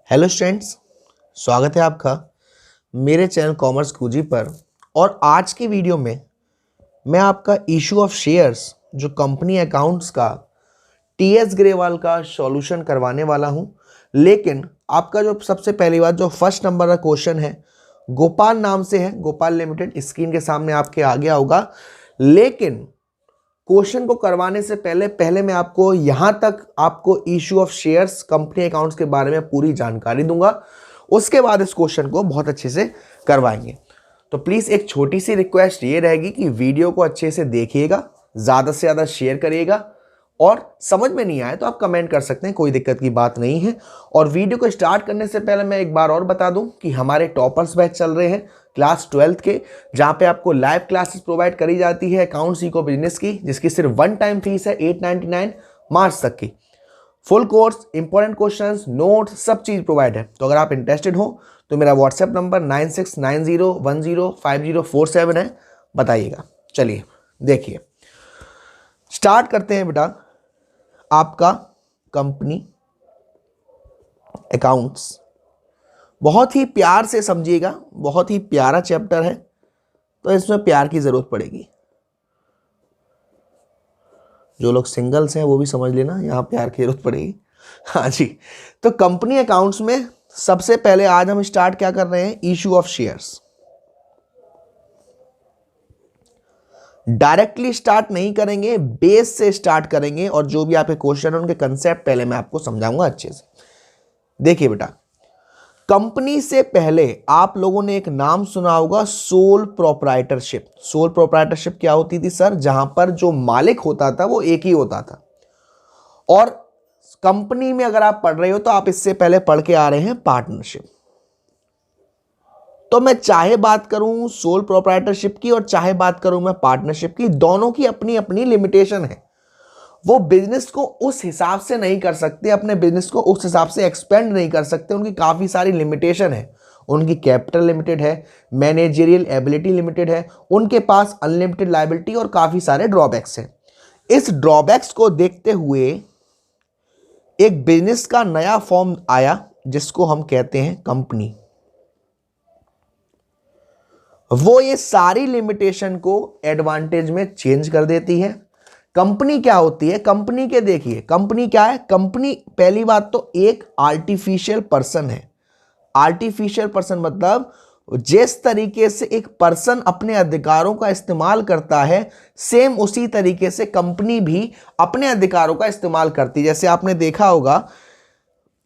Hello students, स्वागत है आपका मेरे चैनल कॉमर्स गुरुजी पर। और आज की वीडियो में मैं आपका इशू ऑफ शेयर्स जो कंपनी अकाउंट्स का टीएस ग्रेवाल का सॉल्यूशन करवाने वाला हूं। लेकिन आपका जो सबसे पहली बात जो फर्स्ट नंबर का क्वेश्चन है गोपाल नाम से है, गोपाल लिमिटेड स्क्रीन के सामने आपके आ गया होगा। लेकिन क्वेश्चन को करवाने से पहले मैं आपको यहां तक आपको issue of shares company accounts के बारे में पूरी जानकारी दूंगा। उसके बाद इस क्वेश्चन को बहुत अच्छे से करवाएंगे। तो प्लीज एक छोटी सी रिक्वेस्ट ये रहेगी कि वीडियो को अच्छे से देखिएगा, ज्यादा से ज्यादा शेयर करिएगा, और समझ में नहीं आए तो आप कमेंट कर सकते हैं, कोई दिक्कत की बात नहीं है। और वीडियो को स्टार्ट करने से पहले मैं एक बार और बता दूं कि हमारे टॉपर्स बैच चल रहे हैं क्लास 12th के, जहां पे आपको लाइव क्लासेस प्रोवाइड करी जाती है अकाउंट्स इको बिजनेस की, जिसकी सिर्फ वन टाइम फीस है 899 मार्च तक की। Full course, important questions, notes, सब चीज प्रोवाइड है। तो अगर आप इंटरेस्टेड हो तो मेरा व्हाट्सएप नंबर 9690105047 है, बताइएगा। चलिए देखिए, स्टार्ट करते हैं बेटा। आपका कंपनी अकाउंट्स बहुत ही प्यार से समझिएगा, बहुत ही प्यारा चैप्टर है, तो इसमें प्यार की जरूरत पड़ेगी। जो लोग सिंगल्स हैं वो भी समझ लेना, यहां प्यार की जरूरत पड़ेगी। हाँ जी, तो कंपनी अकाउंट्स में सबसे पहले आज हम स्टार्ट क्या कर रहे हैं, issue of shares. Directly start नहीं करेंगे, बेस से स्टार्ट करेंगे, और जो भी आपके क्वेश्चन है उनके कंसेप्ट पहले मैं आपको समझाऊंगा अच्छे से। देखिए बेटा, कंपनी से पहले आप लोगों ने एक नाम सुना होगा, सोल प्रोप्राइटरशिप। सोल प्रोप्राइटरशिप क्या होती थी सर? जहां पर जो मालिक होता था वो एक ही होता था। और कंपनी में अगर आप पढ़ रहे हो तो आप इससे पहले पढ़ के आ रहे हैं पार्टनरशिप। तो मैं चाहे बात करूं सोल प्रोप्राइटरशिप की और चाहे बात करूं मैं पार्टनरशिप की, दोनों की अपनी अपनी लिमिटेशन है। वो बिजनेस को उस हिसाब से नहीं कर सकते, अपने बिजनेस को उस हिसाब से एक्सपेंड नहीं कर सकते, उनकी काफी सारी लिमिटेशन है। उनकी कैपिटल लिमिटेड है, मैनेजरियल एबिलिटी लिमिटेड है, उनके पास अनलिमिटेड लायबिलिटी और काफी सारे ड्रॉबैक्स हैं। इस ड्रॉबैक्स को देखते हुए एक बिजनेस का नया फॉर्म आया जिसको हम कहते हैं कंपनी। वो ये सारी लिमिटेशन को एडवांटेज में चेंज कर देती है। कंपनी क्या होती है? कंपनी के देखिए, कंपनी क्या है? कंपनी पहली बात तो एक आर्टिफिशियल पर्सन है। आर्टिफिशियल पर्सन मतलब जिस तरीके से एक पर्सन अपने अधिकारों का इस्तेमाल करता है, सेम उसी तरीके से कंपनी भी अपने अधिकारों का इस्तेमाल करती है। जैसे आपने देखा होगा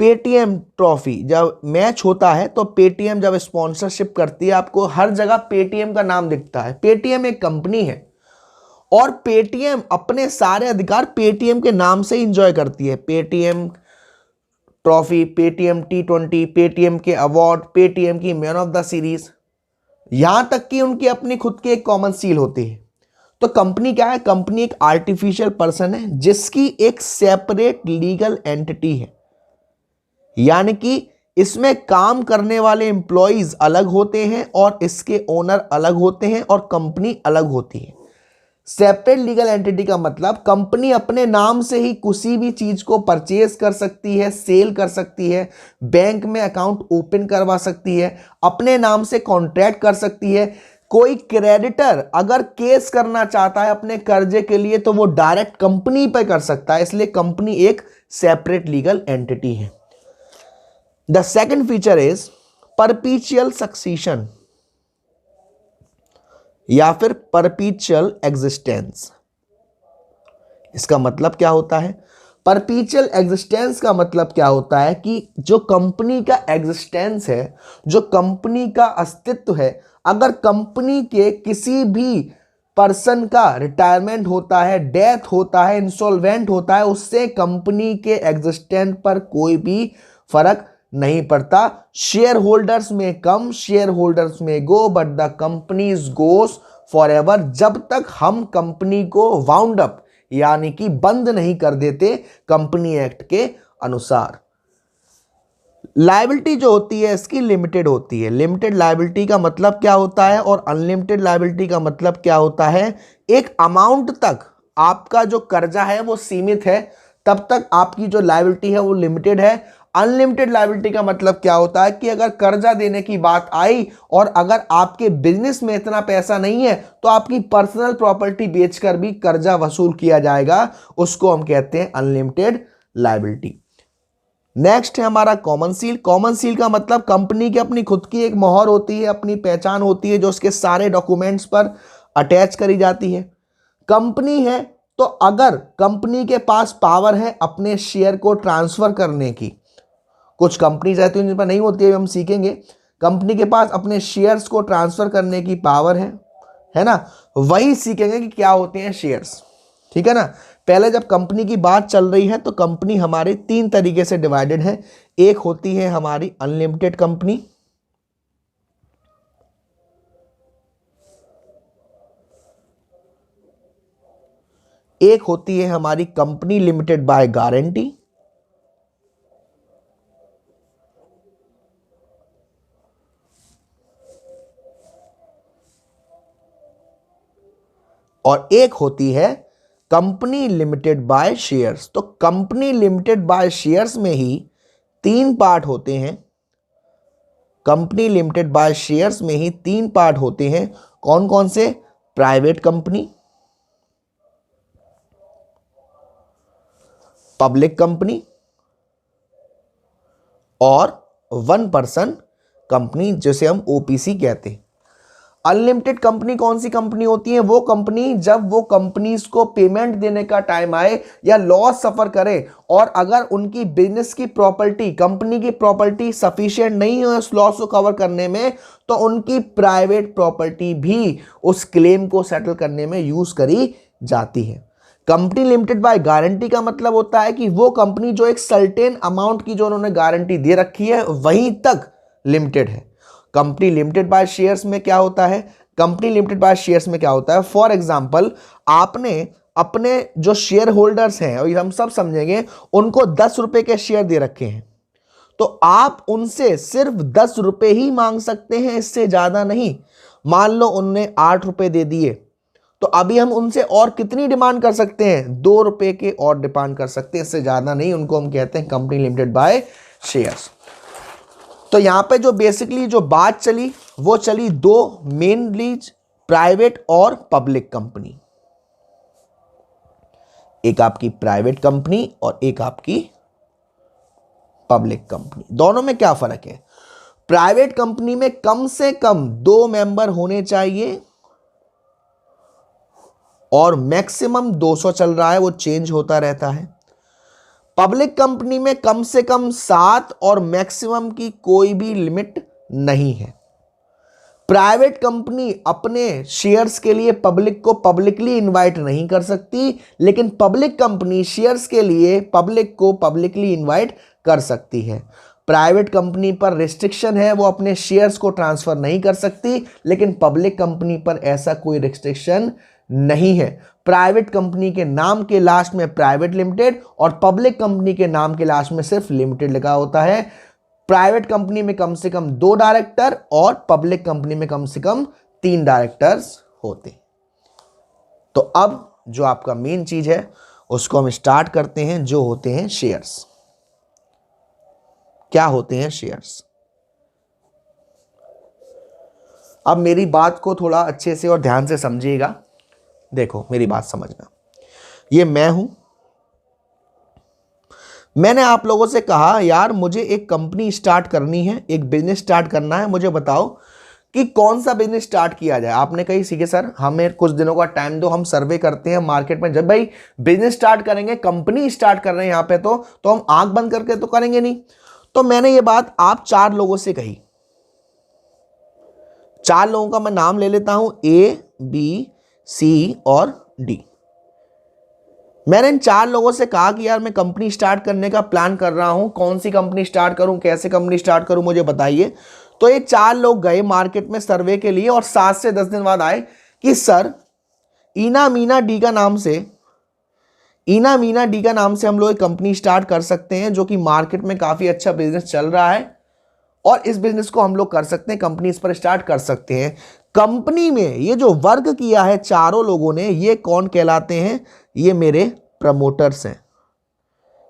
पेटीएम ट्रॉफी जब मैच होता है तो पेटीएम जब स्पॉन्सरशिप करती है, आपको हर जगह पेटीएम का नाम दिखता है। पेटीएम एक कंपनी है और पेटीएम अपने सारे अधिकार पेटीएम के नाम से एंजॉय करती है। Paytm trophy, Paytm T20, Paytm के अवार्ड, पेटीएम की मैन ऑफ द सीरीज, यहां तक कि उनकी अपनी खुद की एक कॉमन सील होती है। तो कंपनी क्या है? कंपनी एक आर्टिफिशियल पर्सन है जिसकी एक सेपरेट लीगल एंटिटी है, यानी कि इसमें काम करने वाले एम्प्लॉइज अलग होते हैं और इसके ओनर अलग होते हैं और कंपनी अलग होती है। सेपरेट लीगल एंटिटी का मतलब कंपनी अपने नाम से ही किसी भी चीज को परचेज कर सकती है, सेल कर सकती है, बैंक में अकाउंट ओपन करवा सकती है, अपने नाम से कॉन्ट्रैक्ट कर सकती है। कोई क्रेडिटर अगर केस करना चाहता है अपने कर्जे के लिए तो वो डायरेक्ट कंपनी पे कर सकता है, इसलिए कंपनी एक सेपरेट लीगल एंटिटी है। The second feature is perpetual succession या फिर perpetual existence। इसका मतलब क्या होता है? perpetual existence का मतलब क्या होता है कि जो कंपनी का एग्जिस्टेंस है, जो कंपनी का अस्तित्व है, अगर कंपनी के किसी भी पर्सन का रिटायरमेंट होता है, डेथ होता है, इंसॉल्वेंट होता है, उससे कंपनी के एग्जिस्टेंस पर कोई भी फर्क नहीं पड़ता। शेयर होल्डर्स में कम, शेयर होल्डर्स में go, but the companies goes forever, जब तक हम कंपनी को वाउंड अप यानी कि बंद नहीं कर देते कंपनी एक्ट के अनुसार। लायबिलिटी जो होती है इसकी लिमिटेड होती है। लिमिटेड लायबिलिटी का मतलब क्या होता है और अनलिमिटेड लायबिलिटी का मतलब क्या होता है? एक अमाउंट तक आपका जो कर्जा है वो सीमित है, तब तक आपकी जो लायबिलिटी है वो लिमिटेड है। अनलिमिटेड लायबिलिटी का मतलब क्या होता है कि अगर कर्जा देने की बात आई और अगर आपके बिजनेस में इतना पैसा नहीं है तो आपकी पर्सनल प्रॉपर्टी बेचकर भी कर्जा वसूल किया जाएगा, उसको हम कहते हैं अनलिमिटेड लायबिलिटी। नेक्स्ट है हमारा कॉमन सील। कॉमन सील का मतलब कंपनी की अपनी खुद की एक मोहर होती है, अपनी पहचान होती है जो उसके सारे डॉक्यूमेंट्स पर अटैच करी जाती है। कंपनी है तो अगर कंपनी के पास पावर है अपने शेयर को ट्रांसफर करने की, कुछ कंपनीज रहती हैं जिन पर नहीं होती है, हम सीखेंगे। कंपनी के पास अपने शेयर्स को ट्रांसफर करने की पावर है ना, वही सीखेंगे कि क्या होते हैं शेयर्स, ठीक है ना। पहले जब कंपनी की बात चल रही है तो कंपनी हमारी 3 तरीके से डिवाइडेड है। एक होती है हमारी अनलिमिटेड कंपनी, एक होती है हमारी कंपनी लिमिटेड बाय गारंटी, और एक होती है कंपनी लिमिटेड बाय शेयर्स। तो कंपनी लिमिटेड बाय शेयर्स में ही 3 पार्ट होते हैं। कंपनी लिमिटेड बाय शेयर्स में ही 3 पार्ट होते हैं। कौन कौन से? प्राइवेट कंपनी, पब्लिक कंपनी और 1 पर्सन कंपनी, जिसे हम ओपीसी कहते हैं। अनलिमिटेड कंपनी कौन सी कंपनी होती है? वो कंपनी जब वो कंपनीज को पेमेंट देने का टाइम आए या लॉस सफर करे और अगर उनकी बिजनेस की प्रॉपर्टी, कंपनी की प्रॉपर्टी सफिशिएंट नहीं है उस लॉस को कवर करने में, तो उनकी प्राइवेट प्रॉपर्टी भी उस क्लेम को सेटल करने में यूज करी जाती है। कंपनी लिमिटेड बाय गारंटी का मतलब होता है कि वो कंपनी जो एक सर्टेन अमाउंट की जो उन्होंने गारंटी दे रखी है वहीं तक लिमिटेड है। कंपनी लिमिटेड बाय शेयर्स में क्या होता है? कंपनी लिमिटेड बाय शेयर्स में क्या होता है? फॉर एग्जांपल, आपने अपने जो शेयर होल्डर्स हैं, और हम सब समझेंगे, उनको 10 रुपए के शेयर दे रखे हैं, तो आप उनसे सिर्फ 10 रुपए ही मांग सकते हैं, इससे ज्यादा नहीं। मान लो उनने 8 रुपए दे दिए, तो अभी हम उनसे और कितनी डिमांड कर सकते हैं? 2 रुपए के और डिमांड कर सकते हैं, इससे ज्यादा नहीं। उनको हम कहते हैं कंपनी लिमिटेड बाय शेयर्स। तो यहां पे जो बेसिकली जो बात चली वो चली 2 मेनली, प्राइवेट और पब्लिक कंपनी। एक आपकी प्राइवेट कंपनी और एक आपकी पब्लिक कंपनी। दोनों में क्या फर्क है? प्राइवेट कंपनी में कम से कम 2 मेंबर होने चाहिए और मैक्सिमम 200 चल रहा है, वो चेंज होता रहता है। पब्लिक कंपनी में कम से कम 7 और मैक्सिमम की कोई भी लिमिट नहीं है। प्राइवेट कंपनी अपने शेयर्स के लिए पब्लिक को पब्लिकली इनवाइट नहीं कर सकती, लेकिन पब्लिक कंपनी शेयर्स के लिए पब्लिक को पब्लिकली इनवाइट कर सकती है। प्राइवेट कंपनी पर रिस्ट्रिक्शन है, वो अपने शेयर्स को ट्रांसफर नहीं कर सकती, लेकिन पब्लिक कंपनी पर ऐसा कोई रिस्ट्रिक्शन नहीं है। प्राइवेट कंपनी के नाम के लास्ट में प्राइवेट लिमिटेड और पब्लिक कंपनी के नाम के लास्ट में सिर्फ लिमिटेड लिखा होता है। प्राइवेट कंपनी में कम से कम 2 डायरेक्टर और पब्लिक कंपनी में कम से कम 3 डायरेक्टर्स होते। तो अब जो आपका मेन चीज है उसको हम स्टार्ट करते हैं, जो होते हैं शेयर्स। क्या होते हैं शेयर्स? अब मेरी बात को थोड़ा अच्छे से और ध्यान से समझिएगा। देखो, मेरी बात समझना। ये मैं हूं, मैंने आप लोगों से कहा यार मुझे एक कंपनी स्टार्ट करनी है, एक बिजनेस स्टार्ट करना है, मुझे बताओ कि कौन सा बिजनेस स्टार्ट किया जाए। आपने कही ठीक है सर, हमें कुछ दिनों का टाइम दो, हम सर्वे करते हैं मार्केट में। जब भाई बिजनेस स्टार्ट करेंगे, कंपनी स्टार्ट कर रहे हैं यहाँ पे, तो हम आंख बंद करके तो करेंगे नहीं। तो मैंने ये बात आप 4 लोगों से कही। 4 लोगों का मैं नाम ले लेता हूं, A, B, C और D। मैंने इन 4 लोगों से कहा कि यार मैं कंपनी स्टार्ट करने का प्लान कर रहा हूं, कौन सी कंपनी स्टार्ट करूं, कैसे कंपनी स्टार्ट करूं, मुझे बताइए। तो ये 4 लोग गए मार्केट में सर्वे के लिए और 7 से 10 दिन बाद आए कि सर ईना मीना डी का नाम से हम लोग एक कंपनी स्टार्ट कर सकते हैं, जो कि मार्केट में काफी अच्छा बिजनेस चल रहा है और इस बिजनेस को हम लोग कर सकते हैं, कंपनी इस पर स्टार्ट कर सकते हैं। कंपनी में ये जो वर्क किया है 4 लोगों ने, ये कौन कहलाते हैं? ये मेरे प्रमोटर्स हैं।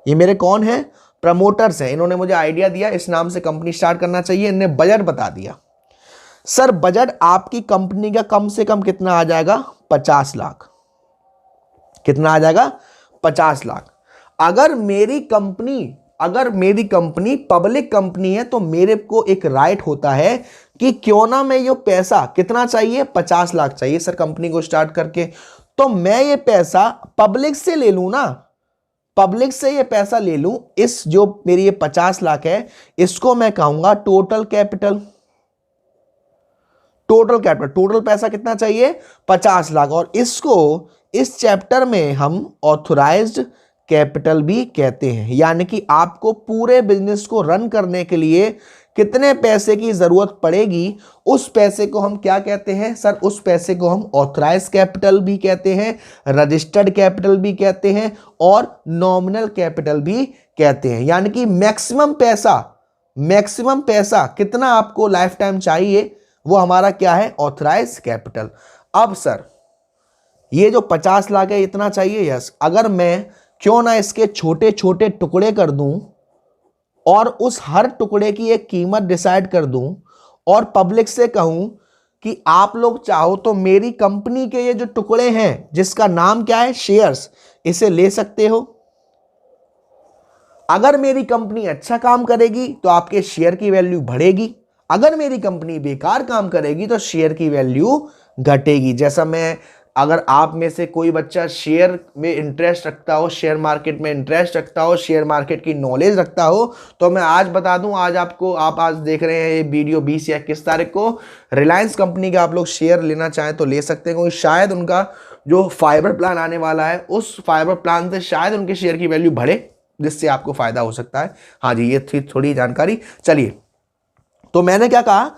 ये मेरे कौन हैं? प्रमोटर्स हैं, इन्होंने मुझे आइडिया दिया इस नाम से कंपनी स्टार्ट करना चाहिए, इन्होंने बजट बता दिया। सर बजट आपकी कंपनी का कम से कम कितना आ जाएगा? 50 लाख। कितना आ जाएगा? 50 लाख। अगर मेरी कंपनी पब्लिक कंपनी है तो मेरे को एक राइट होता है कि क्यों ना मैं ये पैसा, कितना चाहिए? 50 लाख चाहिए सर कंपनी को स्टार्ट करके, तो मैं ये पैसा पब्लिक से ले लूं ना, पब्लिक से ये पैसा ले लूं। इस जो मेरी ये 50 लाख है इसको मैं कहूंगा टोटल कैपिटल। टोटल पैसा कितना चाहिए? 50 लाख। और इसको इस चैप्टर में हम ऑथराइज्ड कैपिटल भी कहते हैं, यानी कि आपको पूरे बिजनेस को रन करने के लिए कितने पैसे की जरूरत पड़ेगी, उस पैसे को हम क्या कहते हैं सर? उस पैसे को हम ऑथराइज्ड कैपिटल भी कहते हैं, रजिस्टर्ड कैपिटल भी कहते हैं और नॉमिनल कैपिटल भी कहते हैं। यानी कि मैक्सिमम पैसा कितना आपको लाइफ टाइम चाहिए, वो हमारा क्या है? Authorised capital. अब सर ये जो 50 लाख है इतना चाहिए, यस। अगर मैं क्यों ना इसके छोटे छोटे टुकड़े कर दूं और उस हर टुकड़े की एक कीमत डिसाइड कर दूं और पब्लिक से कहूं कि आप लोग चाहो तो मेरी कंपनी के ये जो टुकड़े हैं जिसका नाम क्या है? शेयर्स, इसे ले सकते हो। अगर मेरी कंपनी अच्छा काम करेगी तो आपके शेयर की वैल्यू बढ़ेगी, अगर मेरी कंपनी बेकार काम करेगी तो शेयर की वैल्यू घटेगी। जैसा मैं, अगर आप में से कोई बच्चा शेयर में इंटरेस्ट रखता हो, शेयर मार्केट में इंटरेस्ट रखता हो, शेयर मार्केट की नॉलेज रखता हो, तो मैं आज बता दूं, आज आपको, आप आज देख रहे हैं ये वीडियो 20 या 21 तारीख को, रिलायंस कंपनी का आप लोग शेयर लेना चाहें तो ले सकते हैं, क्योंकि शायद उनका जो फाइबर प्लान आने वाला है उस फाइबर प्लान से शायद उनके शेयर की वैल्यू बढ़े, जिससे आपको फायदा हो सकता है। हाँ जी, ये थी थोड़ी जानकारी। चलिए, तो मैंने क्या कहा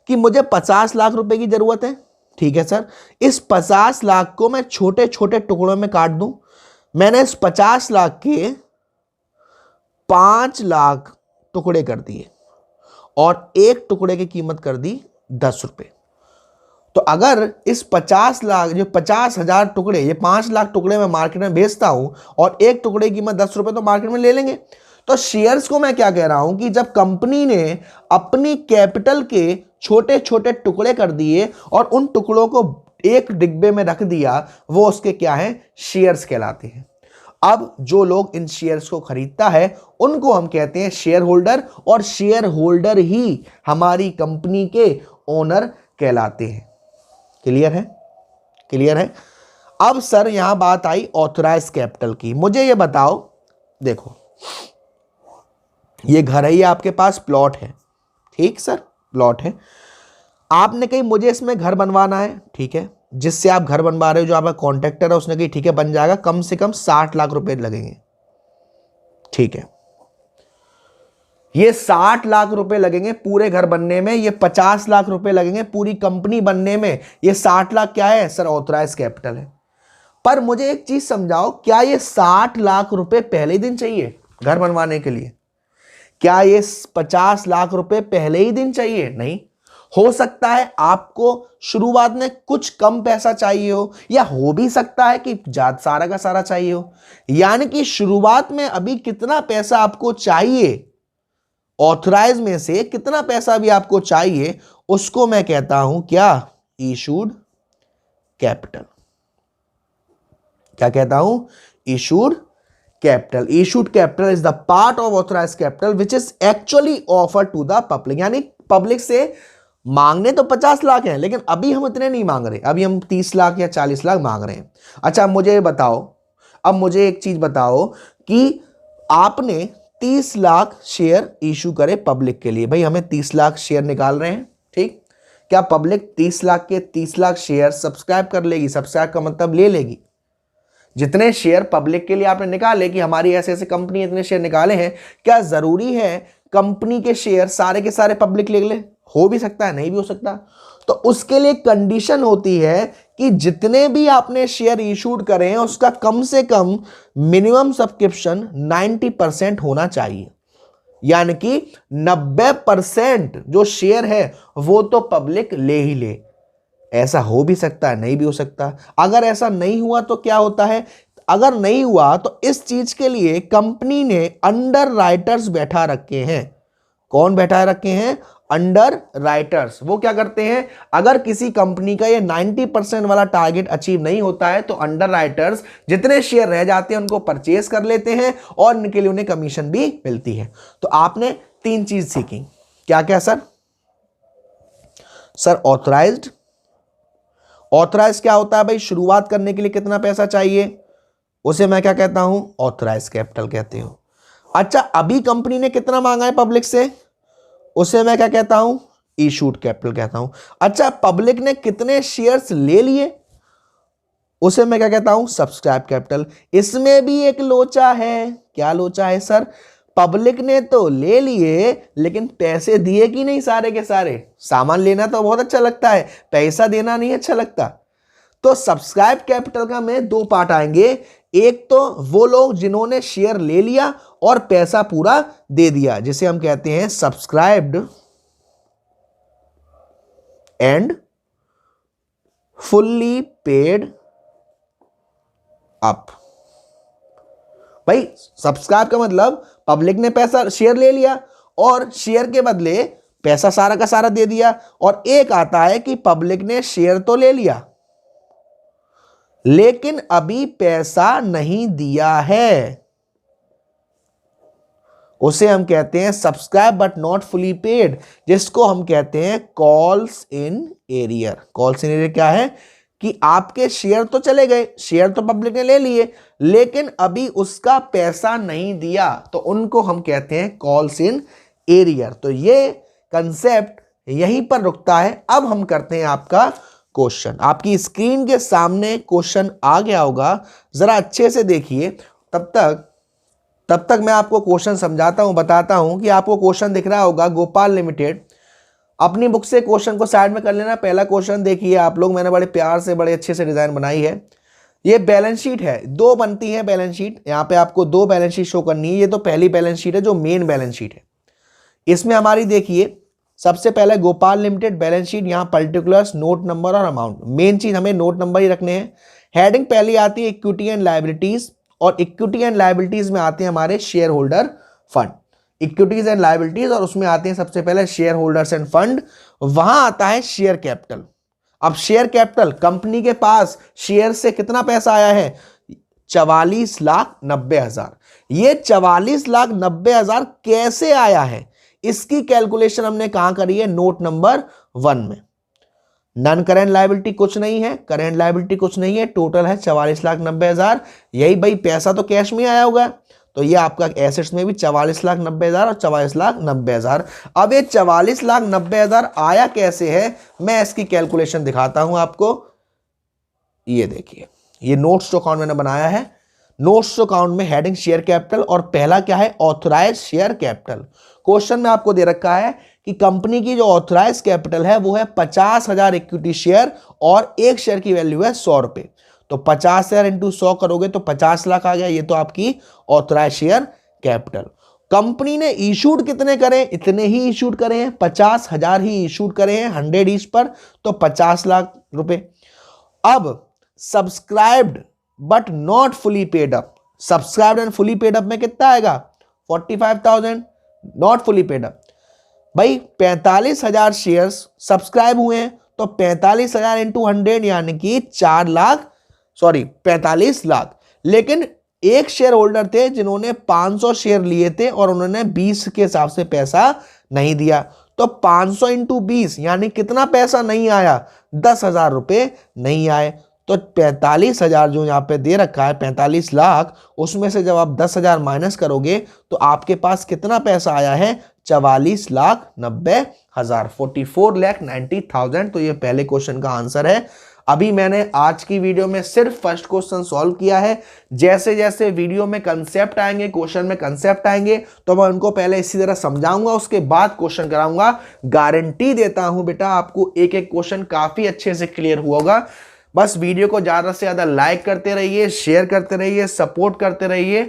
कि मुझे 50 लाख रुपए की जरूरत है। ठीक है सर, इस 50 लाख को मैं छोटे छोटे टुकड़ों में काट दूं। मैंने इस 50 लाख के 5 लाख टुकड़े कर दिए और एक टुकड़े की कीमत कर दी 10 रुपए। तो अगर इस 50 लाख, जो 50,000 टुकड़े, ये 5 लाख टुकड़े मैं मार्केट में बेचता हूं और एक टुकड़े की कीमत 10 रुपए, तो मार्केट में ले लेंगे। तो शेयर्स को मैं क्या कह रहा हूं कि जब कंपनी ने अपनी कैपिटल के छोटे छोटे टुकड़े कर दिए और उन टुकड़ों को एक डिब्बे में रख दिया, वो उसके क्या है? शेयर्स कहलाते हैं। अब जो लोग इन शेयर्स को खरीदता है उनको हम कहते हैं शेयर होल्डर, और शेयर होल्डर ही हमारी कंपनी के ओनर कहलाते हैं। क्लियर है? क्लियर है। अब सर यहां बात आई ऑथराइज कैपिटल की। मुझे ये बताओ, देखो ये घर है, ये आपके पास प्लॉट है, ठीक सर, प्लॉट है। आपने कही मुझे इसमें घर बनवाना है, ठीक है, जिससे आप घर बनवा रहे हो, जो आपका कॉन्ट्रैक्टर है उसने कही ठीक है बन जाएगा, कम से कम 60 लाख रुपए लगेंगे। ठीक है, ये 60 लाख रुपए लगेंगे पूरे घर बनने में, ये 50 लाख रुपए लगेंगे पूरी कंपनी बनने में। ये 60 लाख क्या है सर? ऑथराइज कैपिटल है। पर मुझे एक चीज समझाओ, क्या ये 60 लाख रुपए पहले ही दिन चाहिए घर बनवाने के लिए? क्या ये 50 लाख रुपए पहले ही दिन चाहिए? नहीं, हो सकता है आपको शुरुआत में कुछ कम पैसा चाहिए हो, या हो भी सकता है कि ज्यादा सारा का सारा चाहिए हो। यानी कि शुरुआत में अभी कितना पैसा आपको चाहिए, ऑथराइज में से कितना पैसा भी आपको चाहिए, उसको मैं कहता हूं क्या? Issued capital. क्या कहता हूं? Issued capital. Issued capital is the part of authorise capital which is actually offer to the public. यानी पब्लिक से मांगने तो 50 लाख हैं, लेकिन अभी हम इतने नहीं मांग रहे, अभी हम 30 लाख या 40 लाख मांग रहे हैं। अच्छा मुझे बताओ, अब मुझे एक चीज बताओ कि आपने 30 लाख शेयर इशू करे पब्लिक के लिए, भाई हमें 30 लाख शेयर निकाल रहे हैं, ठीक, क्या पब्लिक 30 लाख के 30 लाख शेयर सब्सक्राइब कर लेगी? सब्सक्राइब का मतलब ले लेगी। जितने शेयर पब्लिक के लिए आपने निकाले कि हमारी ऐसे ऐसे कंपनी इतने शेयर निकाले हैं, क्या जरूरी है कंपनी के शेयर सारे के सारे पब्लिक ले ले? हो भी सकता है, नहीं भी हो सकता। तो उसके लिए कंडीशन होती है कि जितने भी आपने शेयर इशूड करे हैं उसका कम से कम मिनिमम सब्सक्रिप्शन 90% होना चाहिए। यानी कि 90% जो शेयर है वो तो पब्लिक ले ही ले। ऐसा हो भी सकता है, नहीं भी हो सकता। अगर ऐसा नहीं हुआ तो क्या होता है? अगर नहीं हुआ तो इस चीज के लिए कंपनी ने अंडर राइटर्स बैठा रखे हैं। कौन बैठा रखे हैं? Under writers. वो क्या करते हैं, अगर किसी कंपनी का ये 90% वाला टारगेट अचीव नहीं होता है तो अंडर राइटर्स जितने शेयर रह जाते हैं उनको परचेज कर लेते हैं और इनके लिए उन्हें कमीशन भी मिलती है। तो आपने 3 चीज सीखी। क्या क्या सर? Sir authorised. ऑथराइज क्या होता है भाई? शुरुआत करने के लिए कितना पैसा चाहिए, उसे मैं क्या कहता हूं? ऑथराइज कैपिटल कहते हो। अच्छा, अभी कंपनी ने कितना मांगा है पब्लिक से, उसे मैं क्या कहता हूं? इशूड कैपिटल कहता हूं। अच्छा, पब्लिक ने कितने शेयर्स ले लिए, उसे मैं क्या कहता हूं? Subscribe capital. इसमें भी एक लोचा है। क्या लोचा है सर? पब्लिक ने तो ले लिए लेकिन पैसे दिए कि नहीं सारे के सारे? सामान लेना तो बहुत अच्छा लगता है, पैसा देना नहीं अच्छा लगता। तो सब्सक्राइब कैपिटल का में 2 पार्ट आएंगे। एक तो वो लोग जिन्होंने शेयर ले लिया और पैसा पूरा दे दिया, जिसे हम कहते हैं subscribed and fully paid up. भाई सब्सक्राइब का मतलब पब्लिक ने पैसा शेयर ले लिया और शेयर के बदले पैसा सारा का सारा दे दिया। और एक आता है कि पब्लिक ने शेयर तो ले लिया लेकिन अभी पैसा नहीं दिया है, उसे हम कहते हैं subscribe but not fully paid, जिसको हम कहते हैं calls in arrear. Calls in arrear क्या है कि आपके शेयर तो चले गए, शेयर तो पब्लिक ने ले लिए लेकिन अभी उसका पैसा नहीं दिया, तो उनको हम कहते हैं कॉल्स इन एरियर। तो ये कंसेप्ट यहीं पर रुकता है। अब हम करते हैं आपका क्वेश्चन। आपकी स्क्रीन के सामने क्वेश्चन आ गया होगा, जरा अच्छे से देखिए। तब तक मैं आपको क्वेश्चन समझाता हूं, बताता हूं कि आपको क्वेश्चन दिख रहा होगा। गोपाल लिमिटेड, अपनी बुक से क्वेश्चन को साइड में कर लेना। पहला क्वेश्चन देखिए आप लोग, मैंने बड़े प्यार से बड़े अच्छे से डिजाइन बनाई है। ये बैलेंस शीट है, 2 बनती है बैलेंस शीट। यहाँ पे आपको 2 बैलेंस शीट शो करनी है। ये तो पहली बैलेंस शीट है जो मेन बैलेंस शीट है। इसमें हमारी देखिए सबसे पहले गोपाल लिमिटेड बैलेंस शीट, यहाँ पर्टिकुलर्स, नोट नंबर और अमाउंट। मेन चीज हमें नोट नंबर ही रखने हैं। हेडिंग पहली आती है इक्विटी एंड लायबिलिटीज, और इक्विटी एंड लायबिलिटीज में आते हैं हमारे share holder fund. Equities and liabilities, और उसमें आते हैं सबसे पहले शेयर होल्डर्स एंड फंड। वहां आता है शेयर कैपिटल। अब शेयर कैपिटल, कंपनी के पास शेयर से कितना पैसा आया है? 44,90,000। ये 44,90,000 कैसे आया है, इसकी कैलकुलेशन हमने कहां करी है? नोट नंबर 1 में। नॉन करेंट लायबिलिटी कुछ नहीं है, करेंट लायबिलिटी कुछ नहीं है, टोटल है 44,90,000। यही भाई पैसा तो कैश में आया होगा, तो ये आपका एसेट्स में भी 44,90,000 और 44,90,000। अब ये 44,90,000 आया कैसे है, मैं इसकी कैलकुलेशन दिखाता हूं आपको। ये देखिए, ये नोट्स टू अकाउंट मैंने बनाया है। नोट्स टू अकाउंट में हेडिंग शेयर कैपिटल, और पहला क्या है? Authorise share capital. क्वेश्चन में आपको दे रखा है कि कंपनी की जो ऑथराइज कैपिटल है वो है 50,000 इक्विटी शेयर, और एक शेयर की वैल्यू है 100 रुपए। तो 50,000 इंटू 100 करोगे तो 50 लाख आ गया। ये तो आपकी ऑथराइज शेयर कैपिटल। कंपनी ने इशूड कितने करे? इतने ही इशूड करे हैं, 50,000 ही इशूड करे हैं 100 ईच पर, तो 50 लाख रुपए। अब subscribed but not fully paid up, subscribed and fully paid up में कितना आएगा? 45,000। नॉट फुली पेड अप, भाई 45,000 शेयर्स सब्सक्राइब हुए हैं, तो 45,000 इंटू 100 यानी कि 45 लाख। लेकिन एक शेयर होल्डर थे जिन्होंने 500 शेयर लिए थे और उन्होंने 20 के हिसाब से पैसा नहीं दिया, तो 500 इंटू 20 यानी कितना पैसा नहीं आया? 10,000 रुपए नहीं आए। तो 45,000 जो यहाँ पे दे रखा है 45 लाख, उसमें से जब आप 10,000 माइनस करोगे तो आपके पास कितना पैसा आया है? 44,90,000, 44,90,000। तो ये पहले क्वेश्चन का आंसर है। अभी मैंने आज की वीडियो में सिर्फ फर्स्ट क्वेश्चन सॉल्व किया है। जैसे जैसे वीडियो में कंसेप्ट आएंगे, क्वेश्चन में कंसेप्ट आएंगे, तो मैं उनको पहले इसी तरह समझाऊंगा, उसके बाद क्वेश्चन कराऊंगा। गारंटी देता हूं बेटा आपको एक एक क्वेश्चन काफी अच्छे से क्लियर हुआ होगा। बस वीडियो को ज्यादा से ज्यादा लाइक करते रहिए, शेयर करते रहिए, सपोर्ट करते रहिए।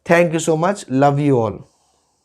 Thank you so much, love you all.